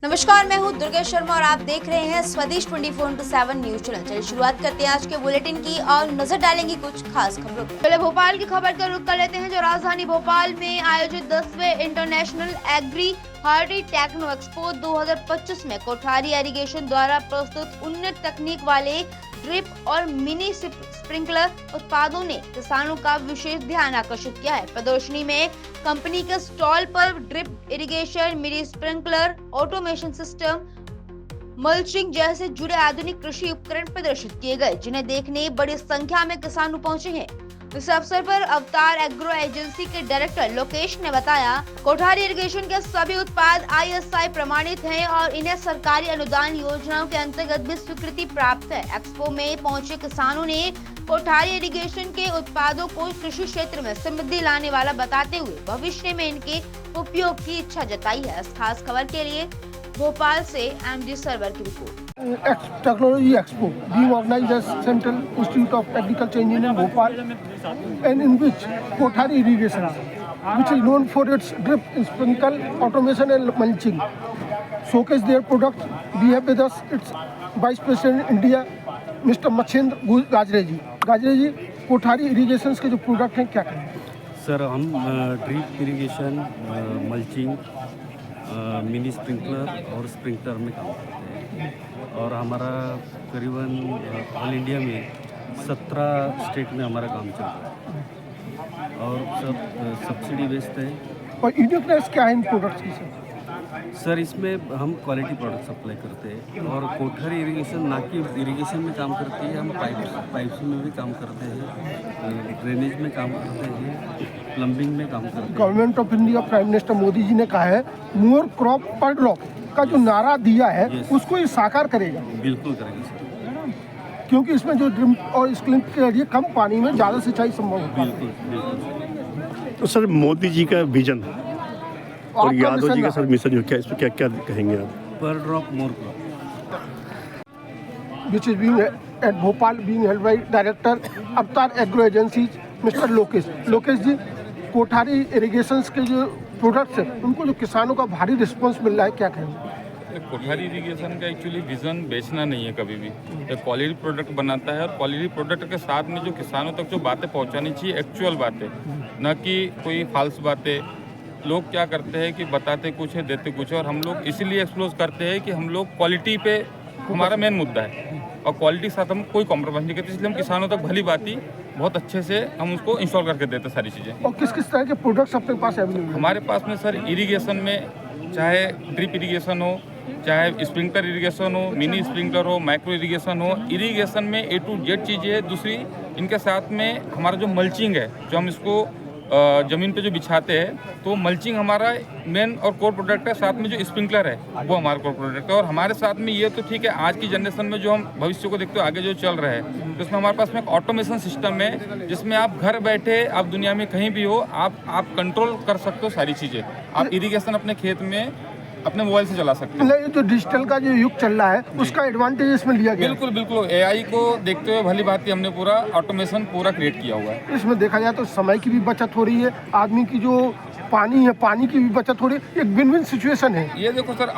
नमस्कार, मैं हूं दुर्गा शर्मा और आप देख रहे हैं स्वदेश 24/7 न्यूज चैनल। चलिए शुरुआत करते हैं आज के बुलेटिन की और नजर डालेंगे कुछ खास खबरों पर। पहले भोपाल की खबर का रुख कर लेते हैं, जो राजधानी भोपाल में आयोजित 10वें international agri horti techno expo 2025 में कोठारी इरिगेशन द्वारा प्रस्तुत उन्नत तकनीक वाले ड्रिप और मिनी स्प्रिंकलर उत्पादों ने किसानों का विशेष ध्यान आकर्षित किया है। प्रदर्शनी में कंपनी के स्टॉल पर drip irrigation, mini sprinkler, automation system, mulching जैसे जुड़े आधुनिक कृषि उपकरण प्रदर्शित किए गए, जिन्हें देखने बड़ी संख्या में किसान पहुंचे हैं। इस अवसर पर अवतार एग्रो एजेंसी के डायरेक्टर लोकेश ने बताया, कोठारी इरिगेशन के सभी उत्पाद ISI प्रमाणित हैं और इन्हें सरकारी अनुदान योजनाओं के अंतर्गत भी स्वीकृति प्राप्त है। एक्सपो में पहुंचे किसानों ने कोठारी इरिगेशन के उत्पादों को कृषि क्षेत्र में समृद्धि लाने वाला बताते हुए भविष्य में इनके उपयोग की इच्छा जताई है। इस खास खबर के लिए भोपाल से MD सर्वर की report. Technology Expo being organized as Central Institute of Agriculture Engineering Bhopal, and in which Kothari Irrigation, which is known for its drip, sprinkle, automation and mulching, showcase their products. We have with us its Vice President India, Mr. Machendra Gajre ji. Gajre ji, Kothari irrigation के जो product हैं क्या करेंगे? Sir, हम drip irrigation, mulching, mini sprinkler और sprinkler में काम करते हैं और हमारा करीबन ऑल इंडिया में 17 स्टेट में हमारा काम चल रहा है और सब सब्सिडी बेस्ड है। और यूनिकनेस क्या है इन प्रोडक्ट्स की सर, इसमें हम क्वालिटी प्रोडक्ट सप्लाई करते हैं और कोठारी इरिगेशन ना कि इरिगेशन में काम करती है, हम पाइप्स में भी काम करते हैं, ड्रेनेज में काम करते हैं, प्लम्बिंग में काम करते हैं। Government of India prime minister Modi ji ने कहा है मोर क्रॉप पर ड्रॉप का जो नारा दिया है उसको ये साकार करेगा। बिल्कुल करेंगे सर, क्योंकि इसमें जो ड्रिप और स्प्रिंकलर के जरिए कम पानी में ज़्यादा सिंचाई संभव है। बिल्कुल। तो सर, मोदी जी का विजन और यादव जी का सर मिशन जो क्या, इसमें क्या क्या कहेंगे आप? पर drop more crop, which is being at Bhopal, being held by Director Avatar Agro Agencies, Mr. Lokesh. Lokesh ji, Kothari irrigation के जो प्रोडक्ट्स हैं उनको जो किसानों का भारी रिस्पांस मिल रहा है, क्या कहेंगे? कोठारी इरिगेशन का एक्चुअली विजन बेचना नहीं है कभी भी, एक क्वालिटी प्रोडक्ट बनाता है और क्वालिटी प्रोडक्ट के साथ में जो किसानों तक जो बातें पहुंचानी चाहिए, एक्चुअल बातें, न कि कोई फाल्स बातें। लोग क्या करते हैं कि बताते कुछ है देते कुछ है, और हम लोग इसीलिए एक्सप्लोज करते हैं कि हम लोग क्वालिटी पे हमारा मेन मुद्दा है और क्वालिटी के साथ हम कोई कॉम्प्रोमाइज़ नहीं करते, इसलिए हम किसानों तक भली बाती बहुत अच्छे से हम उसको इंस्टॉल करके देते हैं सारी चीज़ें। और किस किस तरह के प्रोडक्ट्स अपने पास अवेलेबल हैं? हमारे पास में सर इरिगेशन में चाहे ड्रिप इरिगेशन हो, चाहे स्प्रिंकलर इरिगेशन हो, मिनी स्प्रिंकलर हो, माइक्रो इरिगेशन हो, इरिगेशन में A to Z चीज़ें है। दूसरी इनके साथ में हमारा जो मल्चिंग है, जो हम इसको ज़मीन पे जो बिछाते हैं, तो मल्चिंग हमारा मेन और कोर प्रोडक्ट है। साथ में जो स्प्रिंकलर है वो हमारा कोर प्रोडक्ट है। और हमारे साथ में ये तो ठीक है, आज की जनरेशन में जो हम भविष्य को देखते हो आगे जो चल रहा है, तो इसमें हमारे पास में एक ऑटोमेशन सिस्टम है जिसमें आप घर बैठे, आप दुनिया में कहीं भी हो, आप कंट्रोल कर सकते हो सारी चीज़ें। आप इरिगेशन अपने खेत में अपने मोबाइल से चला सकते हैं। ये जो डिजिटल का जो युग चल रहा है उसका एडवांटेज इसमें लिया गया। बिल्कुल बिल्कुल, AI को देखते हुए भली बात हमने पूरा ऑटोमेशन पूरा क्रिएट किया हुआ है। इसमें देखा जाए तो समय की भी बचत हो रही है, आदमी की जो पानी है पानी की भी बचत हो रही है, एक विन विन सिचुएशन है। ये देखो सर,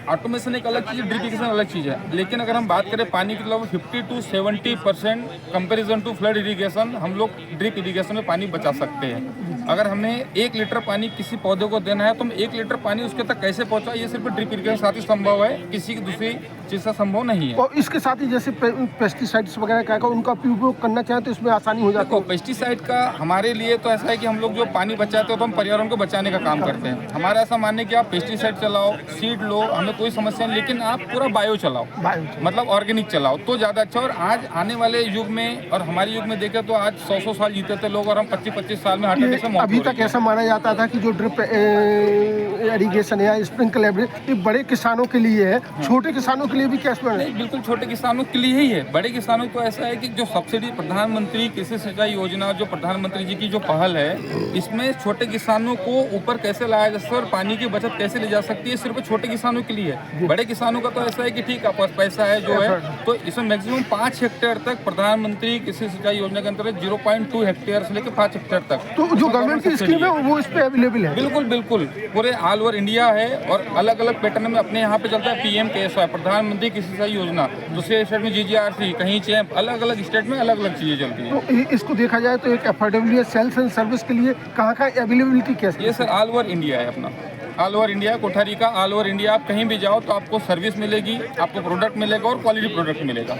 ऑटोमेशन एक अलग चीज़ है, ड्रिप इरिगेशन अलग चीज़ है। लेकिन अगर हम बात करें पानी की, तो लगभग 50 to 70% comparison to flood irrigation हम लोग ड्रिप इरिगेशन में पानी बचा सकते हैं। अगर हमें 1 लीटर पानी किसी पौधे को देना है तो हम 1 लीटर पानी उसके तक कैसे पहुंचा, ये सिर्फ ड्रिप इरिगेशन साथ ही संभव है, किसी की दूसरी चीज़ से संभव नहीं है। और इसके साथ ही जैसे पेस्टिसाइड्स वगैरह क्या का उनका उपयोग करना चाहें तो इसमें आसानी हो जाती है। पेस्टिसाइड का हमारे लिए तो ऐसा है कि हम लोग जो पानी बचाते हैं तो हम पर्यावरण को बचाने का काम करते हैं। हमारा ऐसा मानना है कि आप पेस्टिसाइड चलाओ, सीड लो, हमें कोई समस्या नहीं, लेकिन आप पूरा बायो चलाओ, मतलब ऑर्गेनिक चलाओ तो ज़्यादा अच्छा। और आज आने वाले युग में और हमारे युग में देखें तो आज 100 साल जीते थे लोग और हम 25-25 साल में हार्ट अटैक से मौत हो रही है। अभी तक ऐसा माना जाता था कि जो ड्रिप इरिगेशन या स्प्रिंकलर ये बड़े किसानों के लिए है, छोटे किसानों के लिए भी कैसे है? नहीं, बिल्कुल छोटे किसानों के लिए ही है। बड़े किसानों को ऐसा है कि जो सब्सिडी प्रधानमंत्री कृषि सिंचाई योजना, जो प्रधानमंत्री जी की जो पहल है, इसमें छोटे किसानों को ऊपर कैसे लाया जा सकता है और पानी की बचत कैसे ली जा सकती है, सिर्फ छोटे किसानों के लिए है। बड़े किसानों का तो ऐसा है कि ठीक आपके पास पैसा है जो है, तो इसमें मैक्सिमम 5 हेक्टेयर तक प्रधानमंत्री कृषि सिंचाई योजना के अंतर्गत 0.2 हेक्टेयर से लेकर 5 हेक्टेयर तक तो जो गवर्नमेंट की स्कीम है वो इस पे अवेलेबल है? बिल्कुल बिल्कुल, पूरे ऑल ओवर इंडिया है और अलग अलग पैटर्न में अपने यहाँ पे चलता है। PMKSY प्रधानमंत्री कृषि सिंचाई योजना, दूसरे स्टेट में GGRC, कहीं चैम्प, अलग अलग स्टेट में अलग अलग चीजें चलती है। तो इसको देखा जाए तो एक अफोर्डेबल सेल्स एंड सर्विस के लिए कहाँ का अवेलेबिलिटी कैसे? ये सर ऑल ओवर इंडिया है अपना, ऑल ओवर इंडिया कोठारी का ऑल ओवर इंडिया। आप कहीं भी जाओ तो आपको सर्विस मिलेगी, आपको प्रोडक्ट मिलेगा और क्वालिटी प्रोडक्ट मिलेगा।